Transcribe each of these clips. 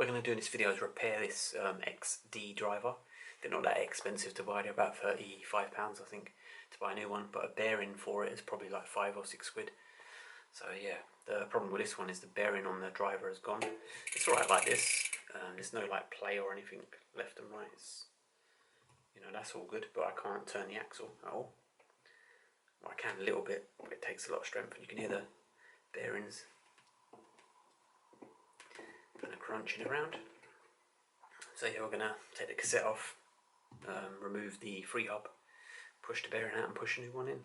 we're going to do in this video is repair this XD driver. They're not that expensive to buy, they're about £35 I think to buy a new one, but a bearing for it is probably like 5 or 6 quid. So yeah, the problem with this one is the bearing on the driver is gone. It's alright like this, there's no like play or anything left and right, it's, you know, that's all good, but I can't turn the axle at all. Well, I can a little bit, but it takes a lot of strength, and you can hear the bearings kind of crunching around. So yeah, we're going to take the cassette off, remove the Freehub, push the bearing out and push a new one in.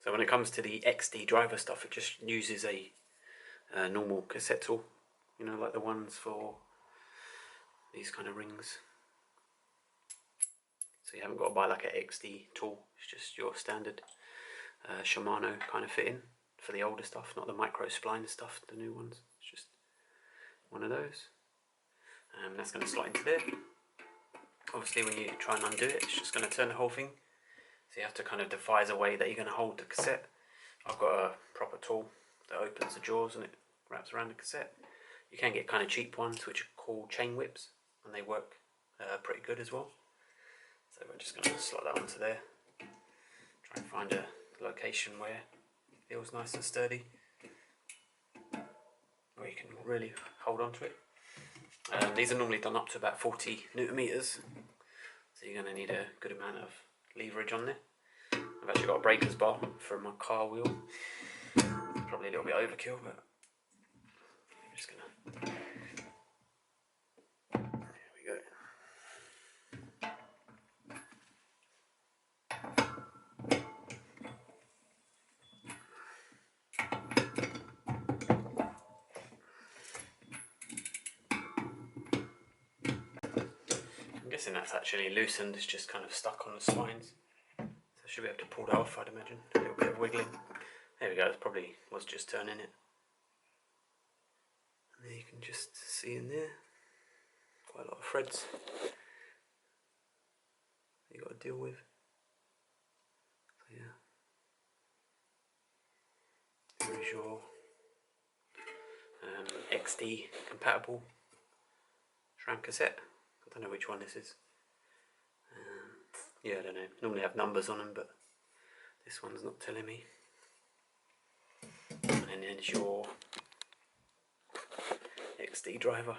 So when it comes to the XD driver stuff, it just uses a normal cassette tool, you know, like the ones for these kind of rings. So you haven't got to buy like an XD tool, it's just your standard Shimano kind of fitting for the older stuff, not the micro spline stuff, the new ones. It's just one of those. That's going to slot into there. Obviously when you try and undo it, it's just going to turn the whole thing. So you have to kind of devise a way that you're going to hold the cassette. I've got a proper tool that opens the jaws and it wraps around the cassette. You can get kind of cheap ones which are called chain whips, and they work pretty good as well. So we're just going to slot that onto there. Try and find a location where it feels nice and sturdy, where you can really hold on to it. These are normally done up to about 40 newton meters, so you're going to need a good amount of leverage on there. I've actually got a breakers bar for my car wheel. Probably a little bit overkill, but I'm just going to... There we go. I'm guessing that's actually loosened, it's just kind of stuck on the spines. So I should be able to pull that off, I'd imagine. A little bit of wiggling. There we go, it probably was just turning it. And there you can just see in there, quite a lot of threads you've got to deal with. So yeah. There is your XD compatible SRAM cassette. I don't know which one this is. Yeah, I don't know. Normally have numbers on them, but this one's not telling me. And then there's your XD driver.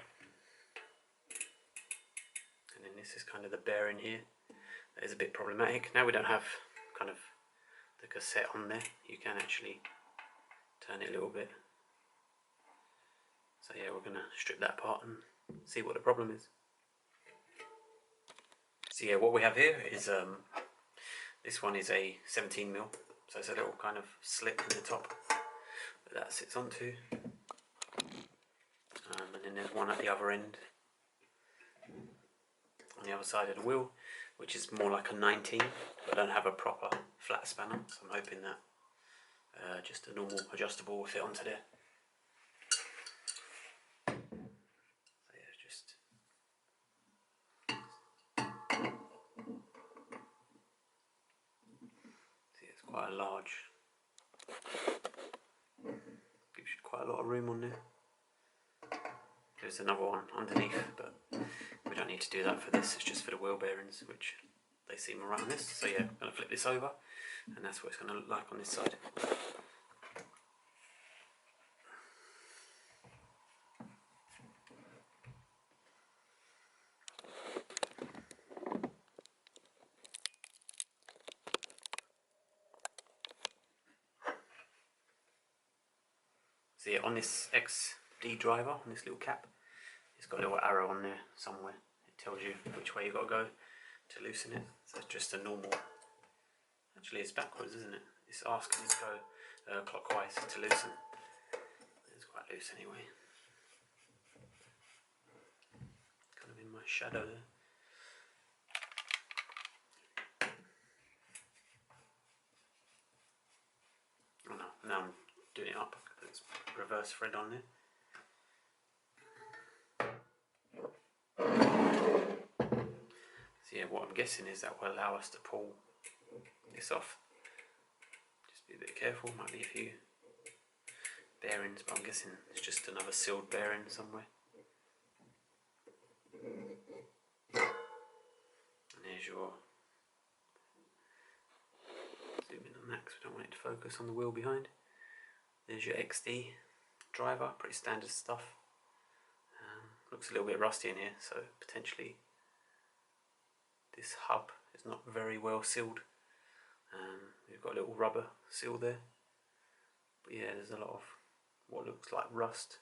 And then this is kind of the bearing here. That is a bit problematic. Now we don't have kind of the cassette on there. You can actually turn it a little bit. So yeah, we're going to strip that apart and see what the problem is. So yeah, what we have here is, this one is a 17mm, so it's a little kind of slit in the top that that sits onto. And then there's one at the other end, on the other side of the wheel, which is more like a 19, but I don't have a proper flat spanner, so I'm hoping that just a normal adjustable will fit onto there. Quite a large, gives you quite a lot of room on there. There's another one underneath, but we don't need to do that for this, it's just for the wheel bearings, which they seem alright on this. So yeah, I'm going to flip this over, and that's what it's going to look like on this side. So yeah, on this XD driver, on this little cap, it's got a little arrow on there somewhere. It tells you which way you've got to go to loosen it. So it's just a normal, actually it's backwards, isn't it? It's asking you to go clockwise to loosen. It's quite loose anyway. Kind of in my shadow there. Oh no, now I'm doing it up. There's reverse thread on there. So yeah, what I'm guessing is that will allow us to pull this off. Just be a bit careful, might be a few bearings, but I'm guessing it's just another sealed bearing somewhere. And there's your, zoom in on that because we don't want it to focus on the wheel behind. There's your XD driver, pretty standard stuff. Looks a little bit rusty in here, so potentially this hub is not very well sealed. We've got a little rubber seal there, but yeah, there's a lot of what looks like rust,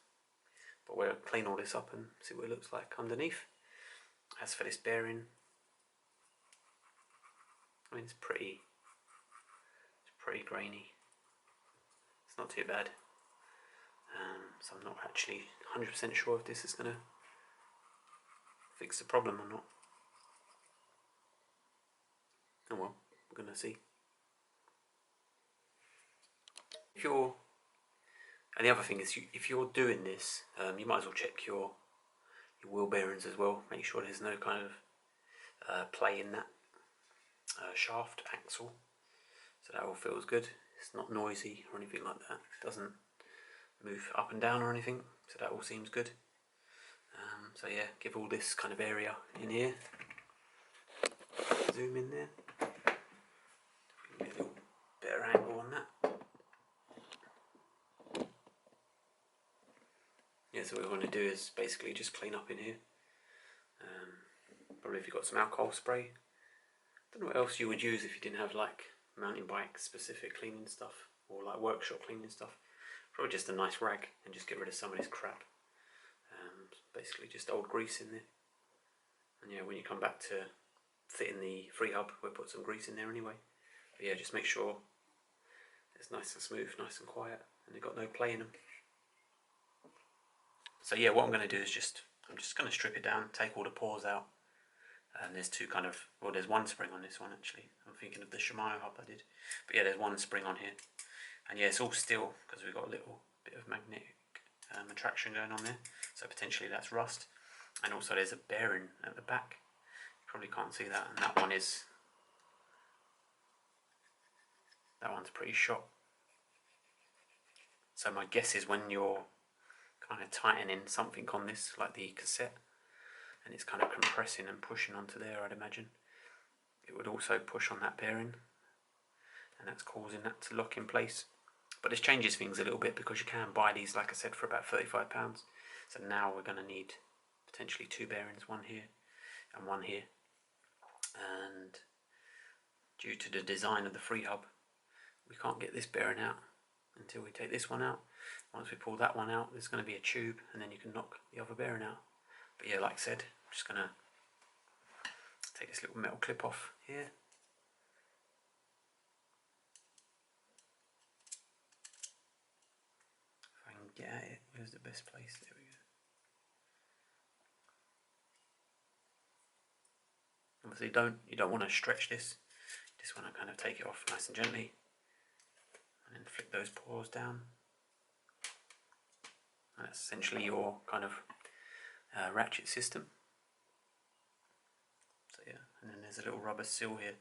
but we'll clean all this up and see what it looks like underneath. As for this bearing, I mean, it's pretty grainy. It's not too bad. So I'm not actually 100% sure if this is going to fix the problem or not. Oh well, we're going to see. And the other thing is, if you're doing this, you might as well check your wheel bearings as well. Make sure there's no kind of play in that shaft axle, so that all feels good. It's not noisy or anything like that. It doesn't move up and down or anything, so that all seems good. So yeah, give all this kind of area in here. Zoom in there. Get a little better angle on that. Yeah, so what we want to do is basically just clean up in here. Probably if you've got some alcohol spray. I don't know what else you would use if you didn't have like mountain bike specific cleaning stuff or like workshop cleaning stuff. Probably just a nice rag and just get rid of some of this crap. Basically just old grease in there. And yeah, when you come back to fitting the Freehub, we'll put some grease in there anyway. But yeah, just make sure it's nice and smooth, nice and quiet, and they've got no play in them. So yeah, what I'm going to do is I'm just going to strip it down, take all the pores out. And there's there's one spring on this one actually. I'm thinking of the Shimano hub I did. But yeah, there's one spring on here. And yeah, it's all steel because we've got a little bit of magnetic attraction going on there. So potentially that's rust. And also there's a bearing at the back. You probably can't see that. And that one's pretty shot. So my guess is when you're kind of tightening something on this, like the cassette, and it's kind of compressing and pushing onto there, I'd imagine, it would also push on that bearing, and that's causing that to lock in place. But this changes things a little bit because you can buy these, like I said, for about £35. So now we're going to need potentially two bearings, one here and one here. And due to the design of the Freehub, we can't get this bearing out until we take this one out. Once we pull that one out, there's going to be a tube, and then you can knock the other bearing out. But yeah, like I said, I'm just going to take this little metal clip off here. If I can get at it, where's the best place? There we go. Obviously you don't want to stretch this. You just want to kind of take it off nice and gently, and then flick those pores down. And that's essentially your kind of ratchet system. So yeah, and then there's a little rubber seal here,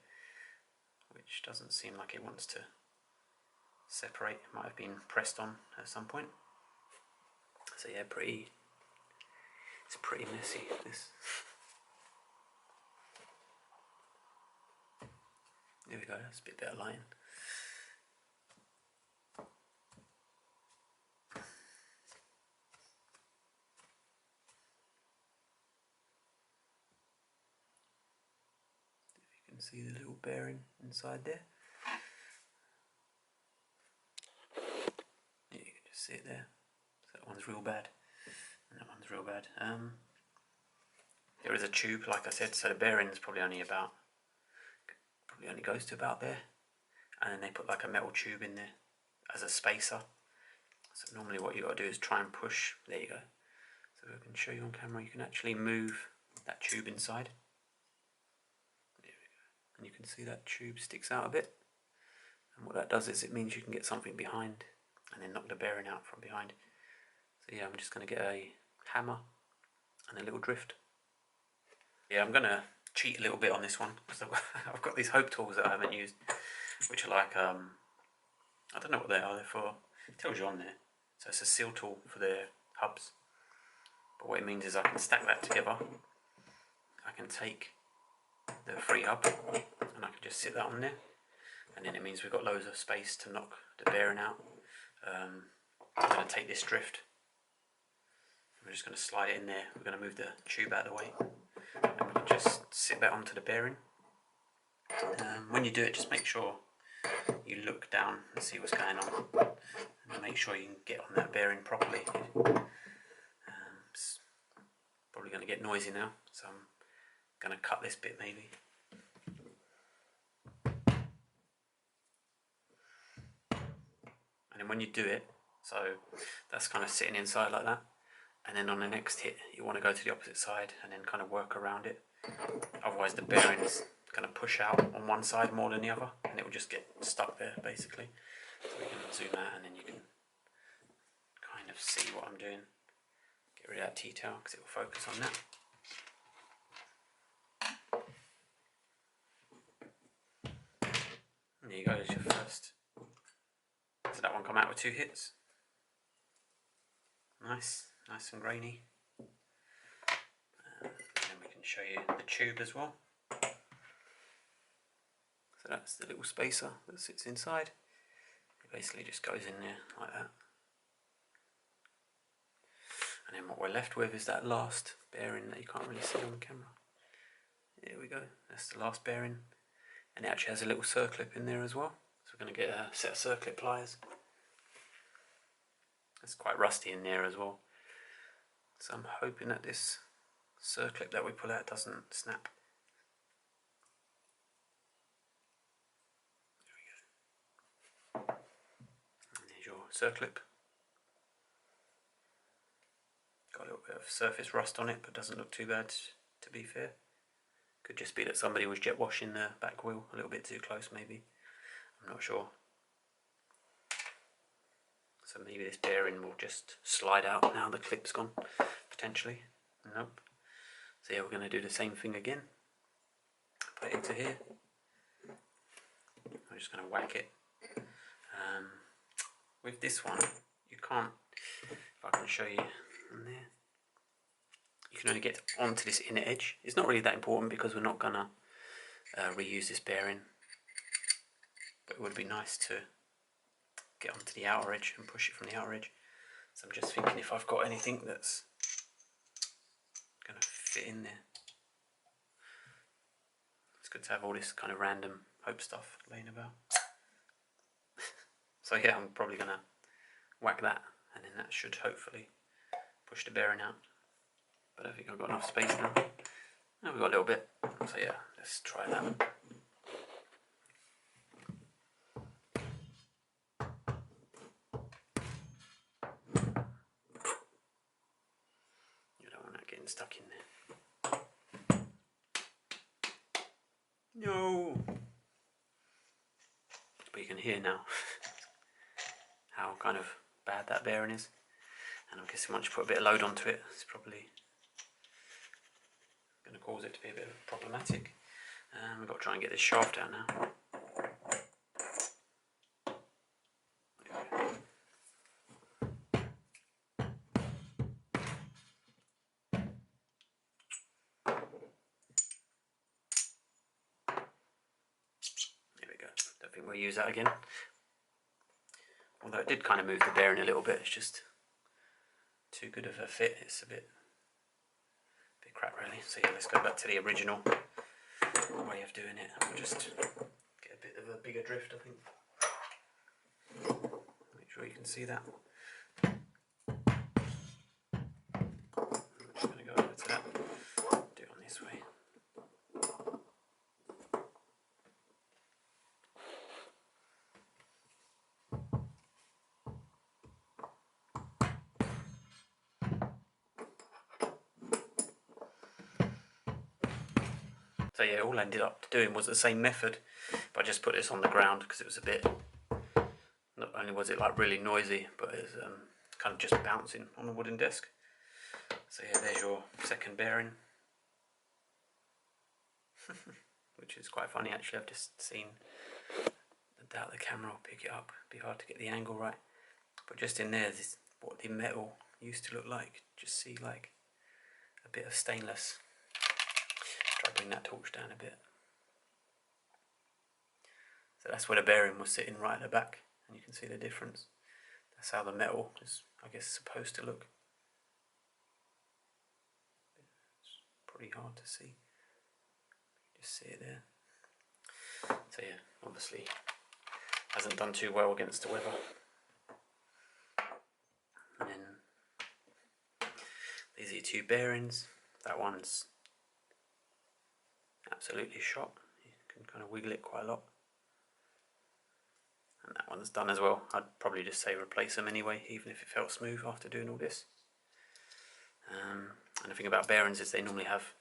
which doesn't seem like it wants to separate. It might have been pressed on at some point. So yeah, it's pretty messy, this. There we go, that's a bit better lighting. If you can see the little bearing inside there. Yeah, you can just see it there. So that one's real bad, and that one's real bad. There is a tube, like I said, so the bearing's probably only goes to about there, and then they put like a metal tube in there as a spacer. So normally what you got to do is try and push. There you go. So I can show you on camera. You can actually move that tube inside. There we go. And you can see that tube sticks out a bit. And what that does is it means you can get something behind and then knock the bearing out from behind. So yeah, I'm just going to get a hammer and a little drift. Yeah, I'm going to cheat a little bit on this one because I've got these Hope tools that I haven't used, which are like, I don't know what they are. They're for, it tells you on there, So it's a seal tool for the hubs. But what it means is I can stack that together. I can take the Freehub and I can just sit that on there. And then it means we've got loads of space to knock the bearing out. I'm going to take this drift. We're just going to slide it in there. We're going to move the tube out of the way. And we can just sit that onto the bearing. When you do it, just make sure you look down and see what's going on. And make sure you can get on that bearing properly. It's probably going to get noisy now, so I'm going to cut this bit maybe. And then when you do it, so that's kind of sitting inside like that, and then on the next hit you want to go to the opposite side and then kind of work around it, otherwise the bearing is going to push out on one side more than the other and it will just get stuck there basically. So we can zoom out and then you can kind of see what I'm doing. Get rid of that T-tail because it will focus on that. And there you go, there's your first. So that one come out with 2 hits. Nice and grainy. And then we can show you the tube as well. So that's the little spacer that sits inside. It basically just goes in there like that. And then what we're left with is that last bearing that you can't really see on the camera. There we go, that's the last bearing. And it actually has a little circlip in there as well. So we're going to get a set of circlip pliers. It's quite rusty in there as well. So I'm hoping that this circlip that we pull out doesn't snap. There we go. And there's your circlip. Got a little bit of surface rust on it, but doesn't look too bad to be fair. Could just be that somebody was jet washing the back wheel a little bit too close maybe. I'm not sure. So maybe this bearing will just slide out now the clip's gone, potentially. Nope. So yeah, we're going to do the same thing again. Put it into here. I'm just going to whack it. With this one, you can't, if I can show you from there, you can only get onto this inner edge. It's not really that important because we're not going to reuse this bearing. But it would be nice to get onto the outer edge and push it from the outer edge. So I'm just thinking if I've got anything that's going to fit in there. It's good to have all this kind of random hope stuff laying about. So yeah, I'm probably going to whack that and then that should hopefully push the bearing out. But I think I've got enough space now. Oh, we've got a little bit. So yeah, let's try that. Getting stuck in there. No! But you can hear now how kind of bad that bearing is. And I'm guessing once you put a bit of load onto it, it's probably going to cause it to be a bit problematic. We've got to try and get this shaft out now. We'll use that again. Although it did kind of move the bearing a little bit, it's just too good of a fit. It's a bit crap really. So yeah, let's go back to the original way of doing it. We'll just get a bit of a bigger drift, I think. Make sure you can see that. I'm just going to go over to that. Do it on this way. So yeah, all I ended up doing was the same method, but I just put this on the ground because it was a bit, not only was it like really noisy, but it was kind of just bouncing on the wooden desk. So yeah, there's your second bearing, which is quite funny actually. I've just seen, I doubt the camera will pick it up, it'd be hard to get the angle right, but just in there, what the metal used to look like. Just see like a bit of stainless. Try to bring that torch down a bit. So that's where the bearing was sitting, right at the back, and you can see the difference. That's how the metal is, I guess, supposed to look. It's pretty hard to see. Just see it there. So yeah, obviously hasn't done too well against the weather. And then these are your two bearings. That one's absolutely shot. You can kind of wiggle it quite a lot. And that one's done as well. I'd probably just say replace them anyway, even if it felt smooth after doing all this. And the thing about bearings is they normally have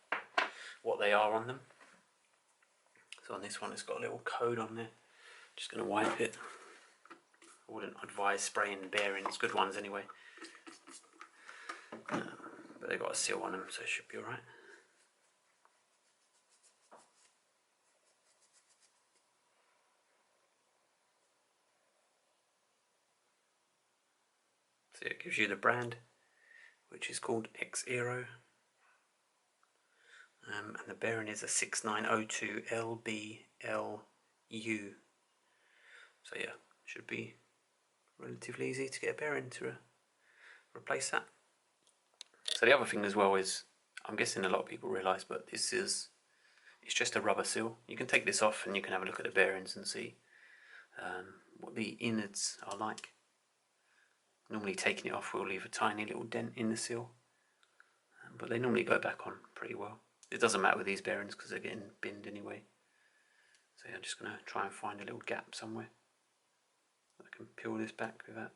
what they are on them. So on this one it's got a little code on there. Just going to wipe it. I wouldn't advise spraying bearings, good ones anyway. But they've got a seal on them, so it should be alright. So it gives you the brand, which is called X-Aero. And the bearing is a 6902 LBLU. So yeah, should be relatively easy to get a bearing to replace that. So the other thing as well is, I'm guessing a lot of people realise, but it's just a rubber seal. You can take this off and you can have a look at the bearings and see what the innards are like. Normally taking it off will leave a tiny little dent in the seal, but they normally go back on pretty well. It doesn't matter with these bearings because they're getting binned anyway. So yeah, I'm just going to try and find a little gap somewhere. I can peel this back without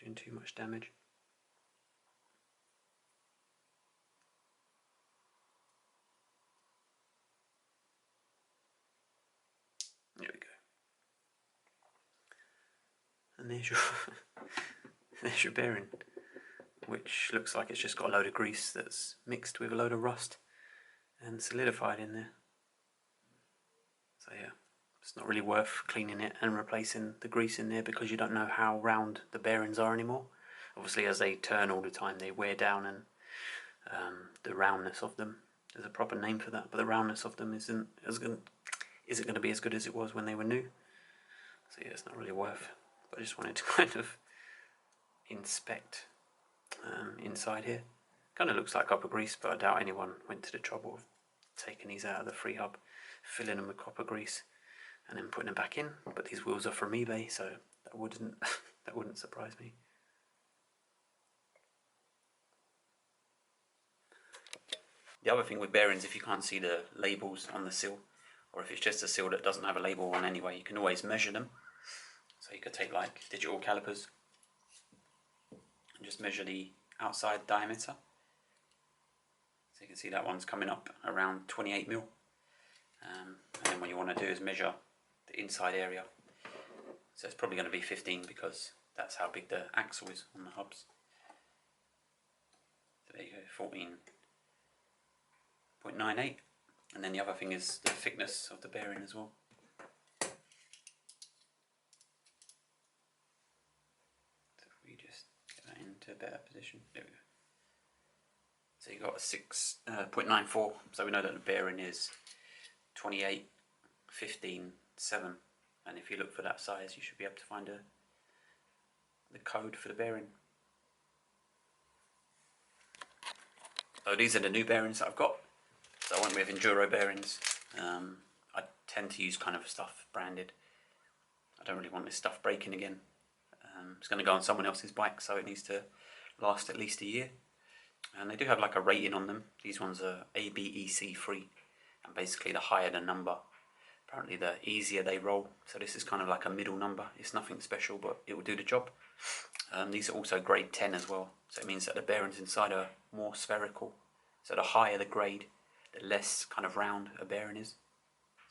doing too much damage. There we go. And there's your there's your bearing, which looks like it's just got a load of grease that's mixed with a load of rust and solidified in there. So yeah, it's not really worth cleaning it and replacing the grease in there because you don't know how round the bearings are anymore. Obviously as they turn all the time they wear down, and the roundness of them, there's a proper name for that, but the roundness of them isn't going to be as good as it was when they were new. So yeah, it's not really worth. But I just wanted to kind of inspect inside here. Kind of looks like copper grease, but I doubt anyone went to the trouble of taking these out of the Freehub, filling them with copper grease, and then putting them back in. But these wheels are from eBay, so that wouldn't that wouldn't surprise me. The other thing with bearings, if you can't see the labels on the seal, or if it's just a seal that doesn't have a label on anyway, you can always measure them. So you could take like digital calipers and just measure the outside diameter. So you can see that one's coming up around 28 mil. And then what you want to do is measure the inside area. So it's probably going to be 15 because that's how big the axle is on the hubs. So there you go, 14.98. And then the other thing is the thickness of the bearing as well. So if we just get that into a better position, there we go. So you got a 6.94, so we know that the bearing is 28, 15, 7, and if you look for that size you should be able to find the code for the bearing. So these are the new bearings that I've got. So I went with Enduro bearings. I tend to use kind of stuff branded. I don't really want this stuff breaking again. It's going to go on someone else's bike, so it needs to last at least a year. And they do have like a rating on them. These ones are ABEC free, and basically the higher the number, apparently the easier they roll. So this is kind of like a middle number. It's nothing special, but it will do the job. These are also grade 10 as well, so it means that the bearings inside are more spherical. So the higher the grade, the less kind of round a bearing is.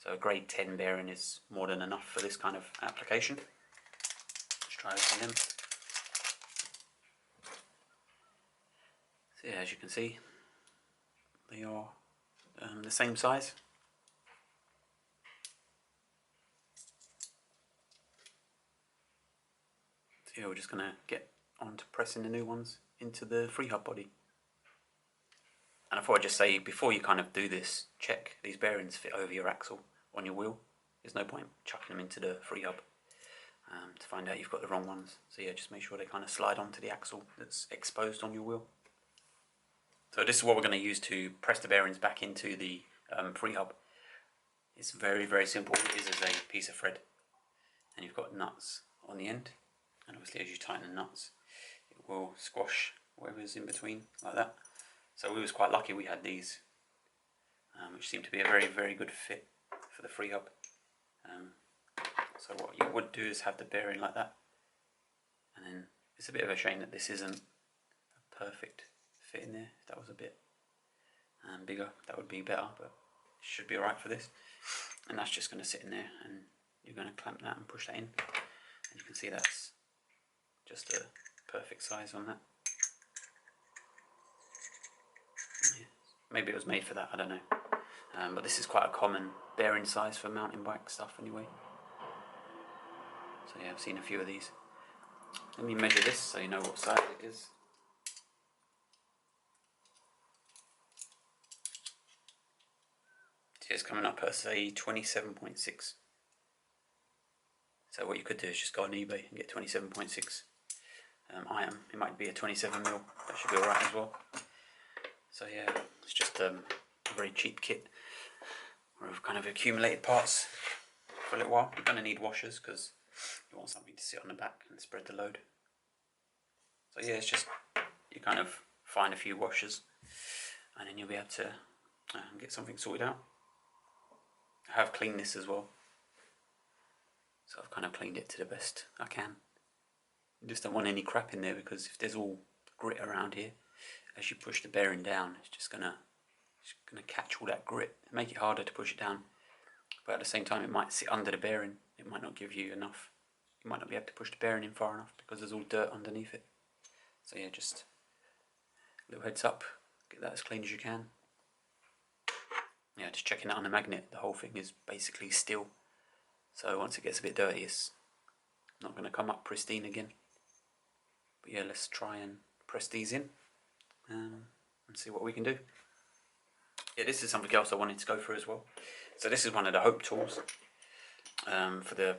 So a grade 10 bearing is more than enough for this kind of application. Let's try this on them. So yeah, as you can see, they are the same size. So yeah, we're just going to get onto pressing the new ones into the Freehub body. And I thought I'd just say, before you kind of do this, check these bearings fit over your axle on your wheel. There's no point chucking them into the Freehub to find out you've got the wrong ones. So yeah, just make sure they kind of slide onto the axle that's exposed on your wheel. So this is what we're going to use to press the bearings back into the Freehub. It's very, very simple. It is as a piece of thread. And you've got nuts on the end. And obviously as you tighten the nuts, it will squash whatever's in between, like that. So we was quite lucky we had these, which seemed to be a very, very good fit for the Freehub. So what you would do is have the bearing like that. And then it's a bit of a shame that this isn't a perfect fit in there. If that was a bit bigger, that would be better, but it should be alright for this. And that's just going to sit in there, and you're going to clamp that and push that in. And you can see that's just a perfect size on that. Yeah. Maybe it was made for that, I don't know. But this is quite a common bearing size for mountain bike stuff anyway. So yeah, I've seen a few of these. Let me measure this so you know what size it is. So it's coming up at, say, 27.6. So what you could do is just go on eBay and get 27.6 iron. It might be a 27mm, that should be alright as well. So yeah, it's just a very cheap kit where we've kind of accumulated parts for a little while. You're going to need washers because you want something to sit on the back and spread the load. So yeah, it's just, you kind of find a few washers and then you'll be able to get something sorted out. I have cleaned this as well. So I've kind of cleaned it to the best I can. You just don't want any crap in there, because if there's all grit around here, as you push the bearing down, it's just gonna catch all that grit and make it harder to push it down. But at the same time, it might sit under the bearing. It might not give you enough. You might not be able to push the bearing in far enough because there's all dirt underneath it. So yeah, just a little heads up. Get that as clean as you can. Yeah, just checking that on the magnet. The whole thing is basically steel. So once it gets a bit dirty, it's not going to come up pristine again. But yeah, let's try and press these in and see what we can do. Yeah, this is something else I wanted to go through as well. So this is one of the Hope tools for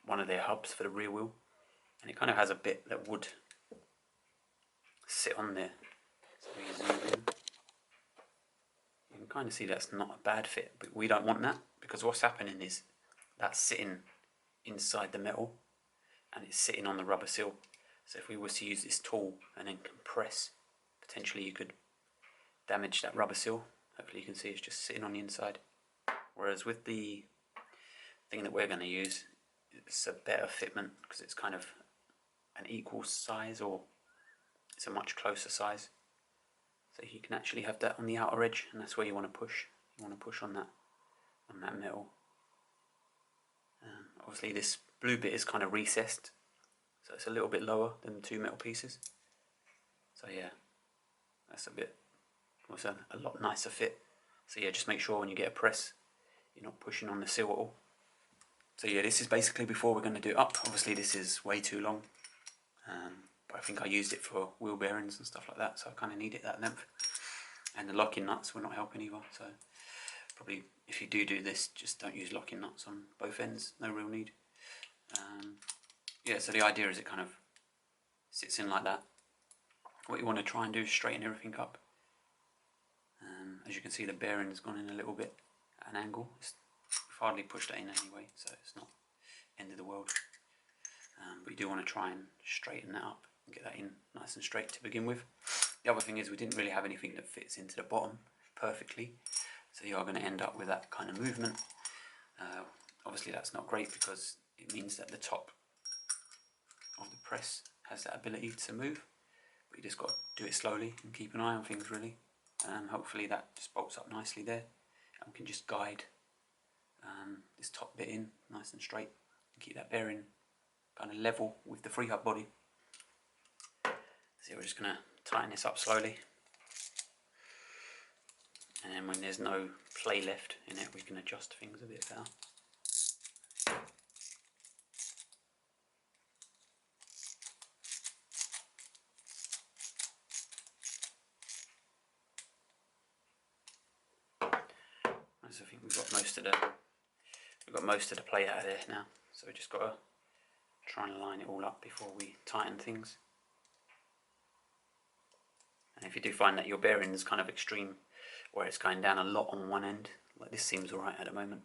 one of their hubs for the rear wheel, and it kind of has a bit that would sit on there. So we zoom in. You can kind of see that's not a bad fit, but we don't want that, because what's happening is that's sitting inside the metal and it's sitting on the rubber seal. So if we was to use this tool and then compress, potentially you could damage that rubber seal. Hopefully you can see it's just sitting on the inside. Whereas with the thing that we're going to use, it's a better fitment because it's kind of an equal size, or it's a much closer size. So you can actually have that on the outer edge, and that's where you want to push. You want to push on that metal. Obviously this blue bit is kind of recessed, so it's a little bit lower than the two metal pieces. So yeah, that's a lot nicer fit. So yeah, just make sure when you get a press, you're not pushing on the seal at all. So yeah, this is basically before we're going to do it up. Obviously this is way too long, but I think I used it for wheel bearings and stuff like that, so I kind of need it that length. And the locking nuts were not helping either, so probably if you do this, just don't use locking nuts on both ends, no real need. Yeah, so the idea is it kind of sits in like that. What you want to try and do is straighten everything up. As you can see, the bearing has gone in a little bit at an angle. We've hardly pushed that in anyway, so it's not end of the world. But you do want to try and straighten that up and get that in nice and straight to begin with. The other thing is we didn't really have anything that fits into the bottom perfectly, so you are going to end up with that kind of movement. Obviously that's not great because it means that the top of the press has that ability to move, but you just got to do it slowly and keep an eye on things really. Hopefully that just bolts up nicely there, and we can just guide this top bit in nice and straight and keep that bearing kind of level with the Freehub body. So we're just going to tighten this up slowly, and then when there's no play left in it, we can adjust things a bit better. because I think we've got most of the plate out of there now. So we just got to try and line it all up before we tighten things. And if you do find that your bearing is kind of extreme, where it's going down a lot on one end, like this seems alright at the moment,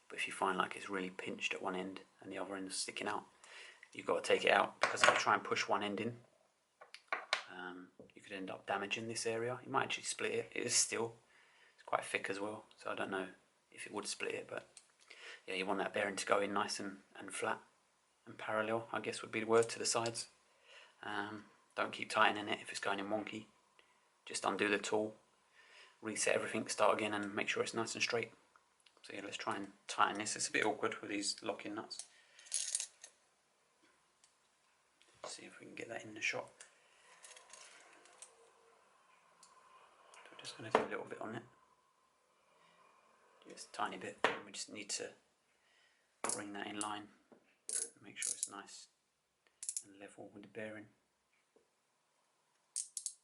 but if you find like it's really pinched at one end and the other end is sticking out, you've got to take it out, because if you try and push one end in, you could end up damaging this area. You might actually split it. It is steel, it's quite thick as well, so I don't know if it would split it, but yeah, you want that bearing to go in nice and flat and parallel, I guess would be the word, to the sides. Don't keep tightening it if it's going in wonky. Just undo the tool, reset everything, start again, and make sure it's nice and straight. So yeah, let's try and tighten this. It's a bit awkward with these locking nuts. Let's see if we can get that in the shot. So we're just going to do a little bit on it. Just a tiny bit. We just need to bring that in line. Make sure it's nice and level with the bearing.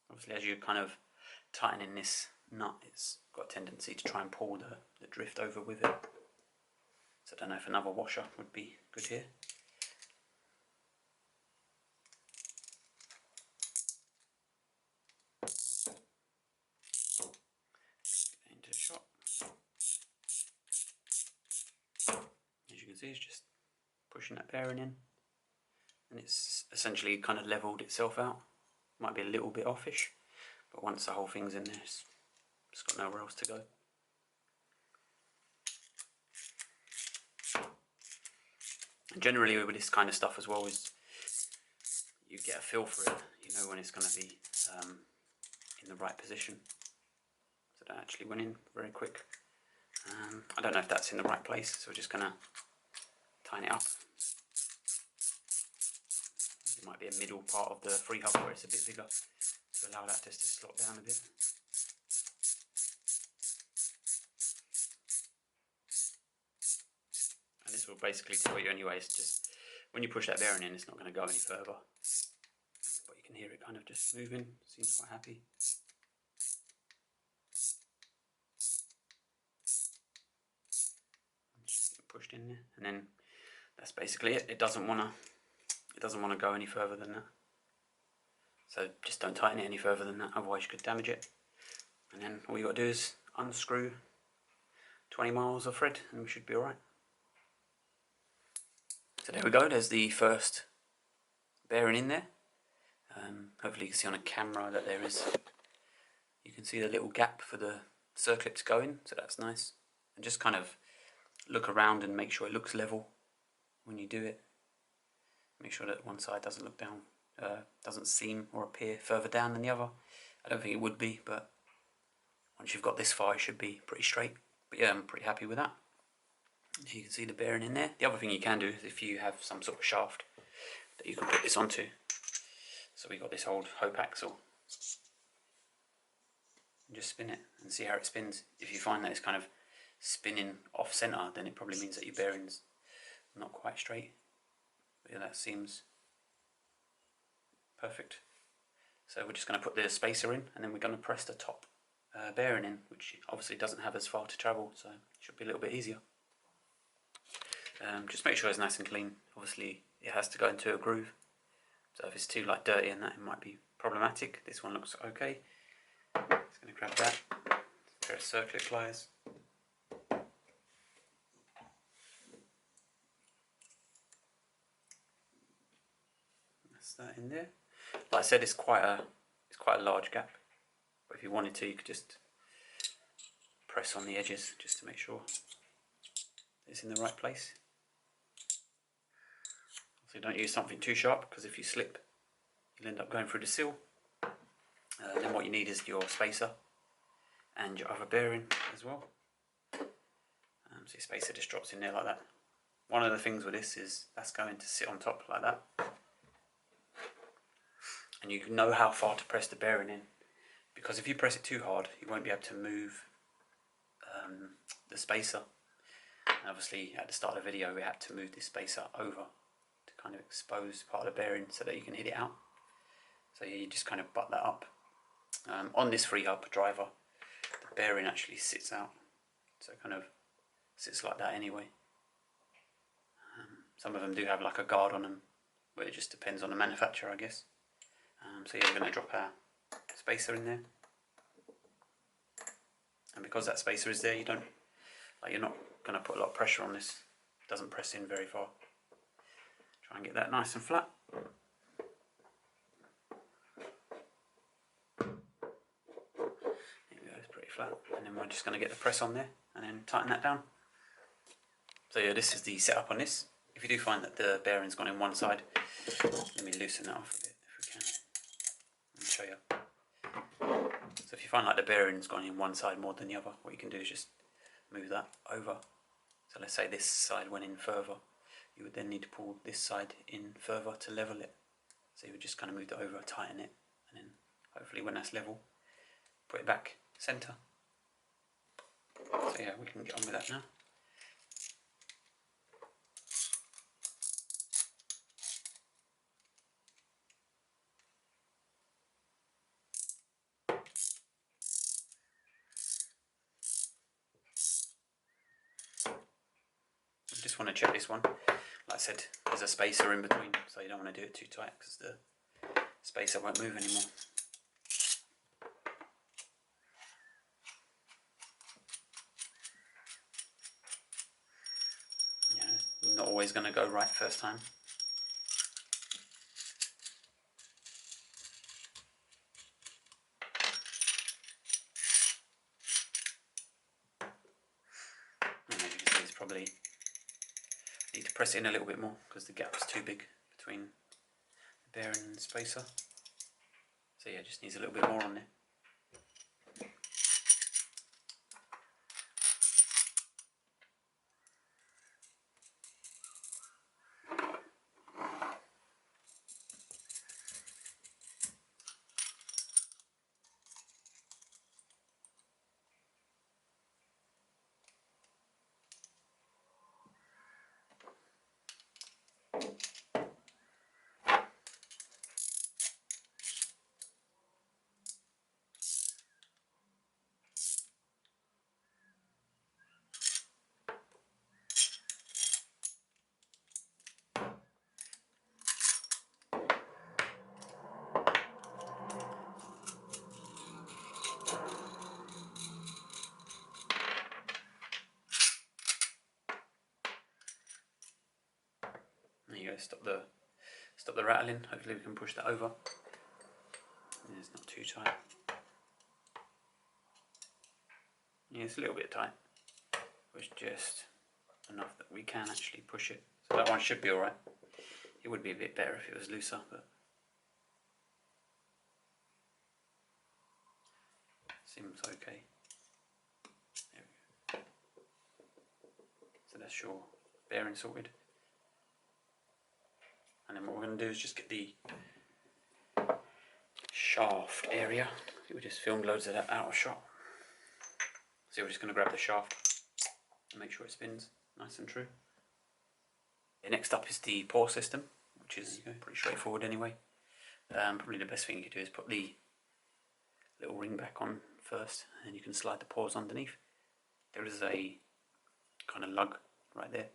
Obviously, as you're kind of tightening this nut, it's got a tendency to try and pull the drift over with it. So I don't know if another washer would be good here. Get into the shot. As you can see, it's just pushing that bearing in, and it's essentially kind of leveled itself out. Might be a little bit offish, but once the whole thing's in there, it's got nowhere else to go. And generally with this kind of stuff as well, is you get a feel for it. You know when it's going to be in the right position. So that actually went in very quick. I don't know if that's in the right place, so we're just going to tighten it up. It might be a middle part of the Freehub where it's a bit bigger, to allow that just to slot down a bit. And this will basically tell you anyway, it's just when you push that bearing in, it's not going to go any further. But you can hear it kind of just moving, seems quite happy. Just pushed in there, and then that's basically it. It doesn't want to go any further than that. So just don't tighten it any further than that, otherwise you could damage it. And then all you got to do is unscrew 20 miles of thread and we should be alright. So there we go, there's the first bearing in there. Hopefully you can see on a camera that there is, you can see the little gap for the circlip to go in, so that's nice. And just kind of look around and make sure it looks level when you do it. Make sure that one side doesn't look down, doesn't seem or appear further down than the other. I don't think it would be, but once you've got this far it should be pretty straight. But yeah, I'm pretty happy with that. You can see the bearing in there. The other thing you can do is if you have some sort of shaft that you can put this onto. So we got this old Hope axle. And just spin it and see how it spins. If you find that it's kind of spinning off centre, then it probably means that your bearing's not quite straight. But yeah, that seems perfect. So we're just going to put the spacer in, and then we're going to press the top bearing in, which obviously doesn't have as far to travel, so it should be a little bit easier. Just make sure it's nice and clean. Obviously it has to go into a groove, so if it's too dirty and that, it might be problematic. This one looks okay. Just going to grab that, a pair of Circlip pliers. That's that in there. Like I said, it's quite a large gap, but if you wanted to, you could just press on the edges just to make sure it's in the right place. So don't use something too sharp, because if you slip, you'll end up going through the seal. Then what you need is your spacer and your other bearing as well. So your spacer just drops in there like that. One of the things with this is that's going to sit on top like that. And you know how far to press the bearing in, because if you press it too hard, you won't be able to move the spacer. And obviously at the start of the video we had to move this spacer over to kind of expose part of the bearing so that you can hit it out. So you just kind of butt that up. On this Freehub driver, the bearing actually sits out so it kind of sits like that anyway. Some of them do have like a guard on them, but it just depends on the manufacturer, I guess. So yeah, we're going to drop our spacer in there, and because that spacer is there, you're not going to put a lot of pressure on this. It doesn't press in very far. Try and get that nice and flat. There we go, it's pretty flat. And then we're just going to get the press on there and then tighten that down. So yeah, this is the setup on this. If you do find that the bearing's gone in one side, let me loosen that off a bit if we can. Let me show you. So if you find like the bearing's gone in one side more than the other, what you can do is just move that over. So let's say this side went in further. You would then need to pull this side in further to level it. So you would just kind of move it over, tighten it, and then hopefully when that's level, put it back centre. So yeah, we can get on with that now. Just want to check this one. Like I said, there's a spacer in between, so you don't want to do it too tight because the spacer won't move anymore. Yeah, not always going to go right first time. And as you can see, it's probably need to press it in a little bit more because the gap's too big between the bearing and the spacer. So yeah, just needs a little bit more on there. There you go, stop the rattling. Hopefully we can push that over. Yeah, it's not too tight. Yeah, it's a little bit tight. It's just enough that we can actually push it. So that one should be alright. It would be a bit better if it was looser, but seems okay. There we go. So that's your bearing sorted. And then what we're going to do is just get the shaft area. We just filmed loads of that out of shot. So we're just going to grab the shaft and make sure it spins nice and true. Next up is the pawl system, which is pretty straightforward anyway. Probably the best thing you can do is put the little ring back on first, and then you can slide the paws underneath. There is a kind of lug right there.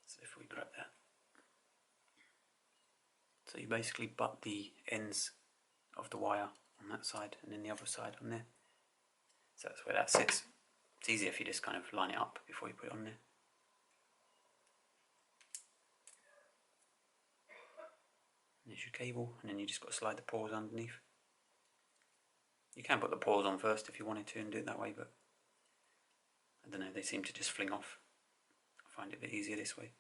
So if we grab that, so you basically butt the ends of the wire on that side and then the other side on there. So that's where that sits. It's easier if you just kind of line it up before you put it on there. There's your cable, and then you just got to slide the paws underneath. You can put the paws on first if you wanted to and do it that way, but I don't know, they seem to just fling off. I find it a bit easier this way.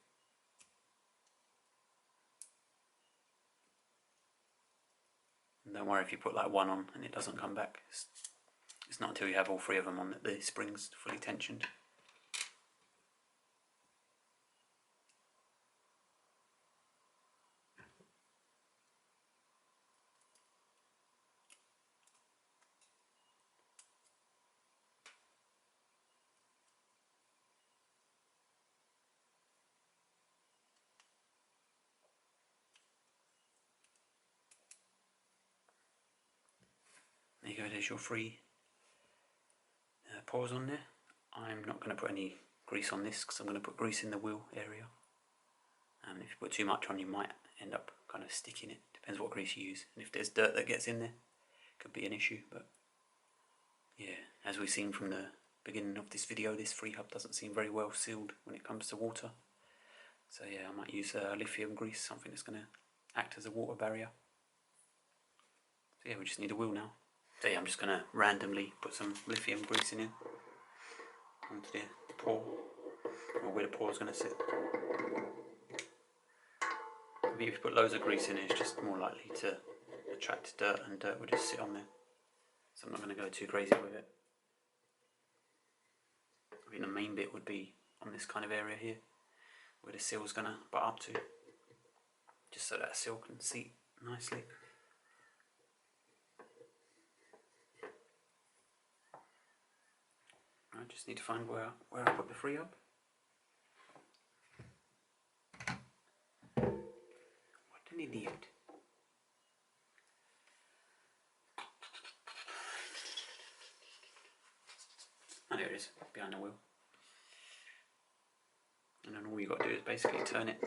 And don't worry if you put like one on and it doesn't come back. It's not until you have all three of them on that the spring's fully tensioned. There you go, there's your three paws on there. I'm not going to put any grease on this because I'm going to put grease in the wheel area. And if you put too much on, you might end up kind of sticking it. Depends what grease you use. And if there's dirt that gets in there, it could be an issue. But yeah, as we've seen from the beginning of this video, this Freehub doesn't seem very well sealed when it comes to water. So yeah, I might use lithium grease, something that's going to act as a water barrier. So yeah, we just need a wheel now. So yeah, I'm just going to randomly put some lithium grease in here onto the pawl, or where the pawl is going to sit. If you put loads of grease in it, it's just more likely to attract dirt, and dirt will just sit on there. So I'm not going to go too crazy with it. I think the main bit would be on this kind of area here, where the seal's going to butt up to, just so that seal can seat nicely. I just need to find where I put the Freehub. What an idiot. Oh, there it is, behind the wheel. And then all you got to do is basically turn it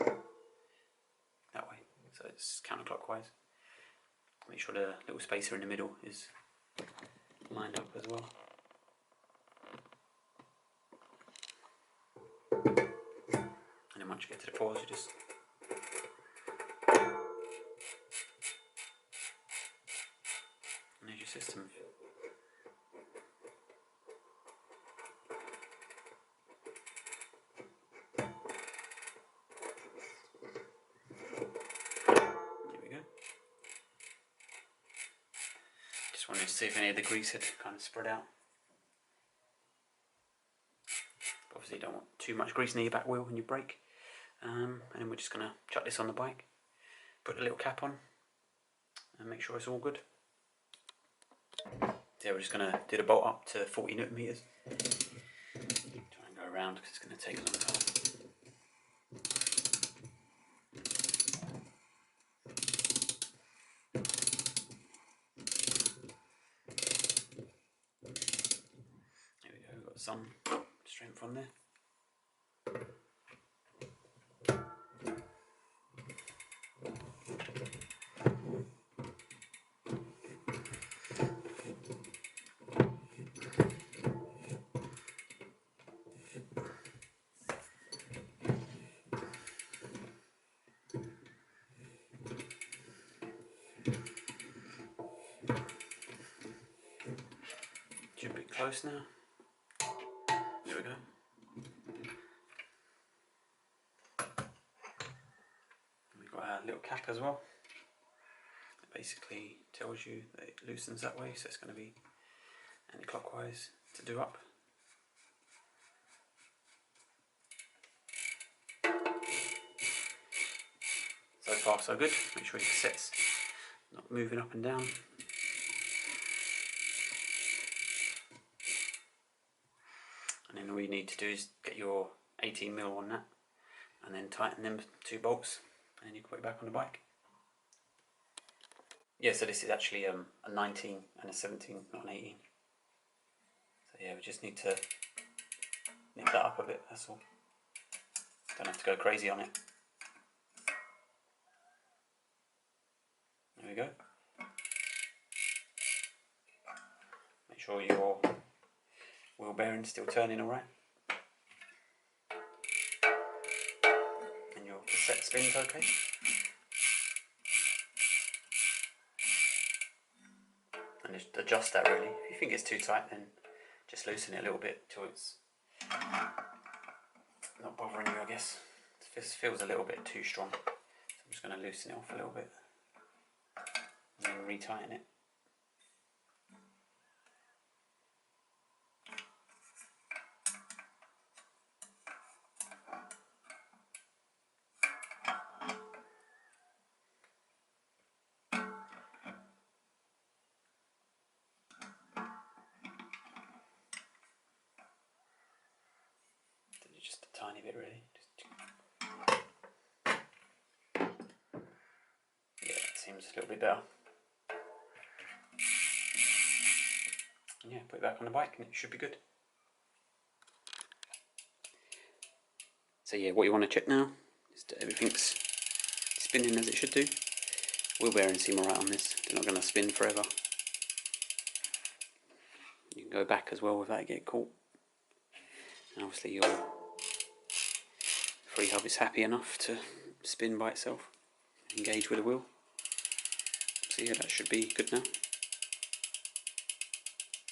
that way, so it's counterclockwise. Make sure the little spacer in the middle is lined up as well. And then once you get to the paws, you just and there's your system. Just wanted to see if any of the grease had kind of spread out. Obviously you don't want too much grease near your back wheel when you brake. And then we're just going to chuck this on the bike, put a little cap on and make sure it's all good. So yeah, we're just going to do the bolt up to 40 Newton meters. Try and go around because it's going to take a long time. There we go, we've got some strength on there. Should be close now. There we go. We've got our little cap as well. It basically tells you that it loosens that way, so it's going to be anti-clockwise to do up. So far so good. Make sure your cassette's not moving up and down. And then all you need to do is get your 18mm on that and then tighten them 2 bolts, and then you can put it back on the bike. Yeah, so this is actually a 19 and a 17, not an 18. So yeah, we just need to nip that up a bit, that's all. Don't have to go crazy on it. There we go. Make sure your wheel bearing's still turning alright. And your cassette spin's okay. And just adjust that really. If you think it's too tight, then just loosen it a little bit till it's not bothering you, I guess. This feels a little bit too strong. So I'm just going to loosen it off a little bit. And then re-tighten it. Just a tiny bit really. Yeah, that seems a little bit better. And yeah, put it back on the bike and it should be good. So yeah, what you want to check now is that everything's spinning as it should do. Wheel bearings seem alright on this, they're not going to spin forever. You can go back as well without getting caught. And obviously your Freehub is happy enough to spin by itself, engage with the wheel. So yeah, that should be good now.